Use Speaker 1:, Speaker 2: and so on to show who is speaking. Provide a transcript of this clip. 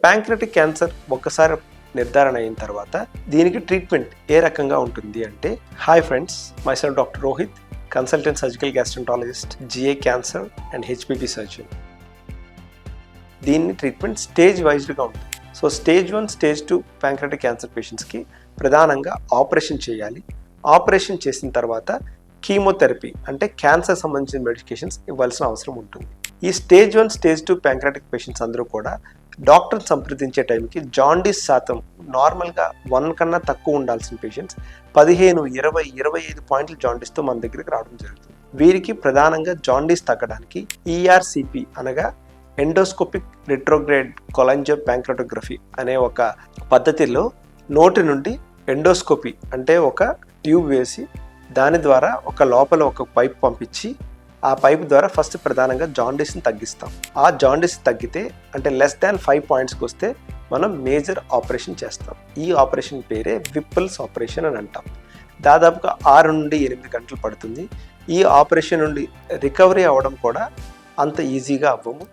Speaker 1: Pancreatic cancer ఒక్కసారి నిర్ధారణ అయిన తర్వాత దీనికి ట్రీట్మెంట్ ఏ రకంగా ఉంటుంది అంటే, hi friends, myself doctor Rohit, consultant surgical gastroenterologist, GI cancer and HPB surgeon. దీన్ని ట్రీట్మెంట్ స్టేజ్ వైజ్డ్గా ఉంటుంది. So stage 1, stage 2 pancreatic cancer పేషెంట్స్కి ప్రధానంగా ఆపరేషన్ చేయాలి. ఆపరేషన్ చేసిన తర్వాత కీమోథెరపీ అంటే క్యాన్సర్ సంబంధించిన మెడికేషన్స్ ఇవ్వాల్సిన అవసరం ఉంటుంది. ఈ స్టేజ్ 1, స్టేజ్ 2 ప్యాంక్రియాటిక్ పేషెంట్స్ అందరూ కూడా డాక్టర్ని సంప్రదించే టైంకి జాండీస్ శాతం నార్మల్గా 1 కన్నా తక్కువ ఉండాల్సిన పేషెంట్స్ 15, 20, 25 పాయింట్ల జాండీస్తో మన దగ్గరికి రావడం జరుగుతుంది. వీరికి ప్రధానంగా జాండీస్ తగ్గడానికి ఈఆర్సిపి అనగా ఎండోస్కోపిక్ రిట్రోగ్రేడ్ కొలాంజో ప్యాంక్రియాటోగ్రఫీ అనే ఒక పద్ధతిలో నోటి నుండి ఎండోస్కోపీ అంటే ఒక ట్యూబ్ వేసి దాని ద్వారా లోపల ఒక పైప్ పంపించి ఆ పైప్ ద్వారా ఫస్ట్ ప్రధానంగా జాండీస్ని తగ్గిస్తాం. ఆ జాండీస్ తగ్గితే అంటే లెస్ దాన్ 5 పాయింట్స్కి వస్తే మనం మేజర్ ఆపరేషన్ చేస్తాం. ఈ ఆపరేషన్ పేరే విప్పల్స్ ఆపరేషన్ అని అంటాం. దాదాపుగా 6 నుండి 8 గంటలు పడుతుంది. ఈ ఆపరేషన్ నుండి రికవరీ అవ్వడం కూడా అంత ఈజీగా అవ్వము.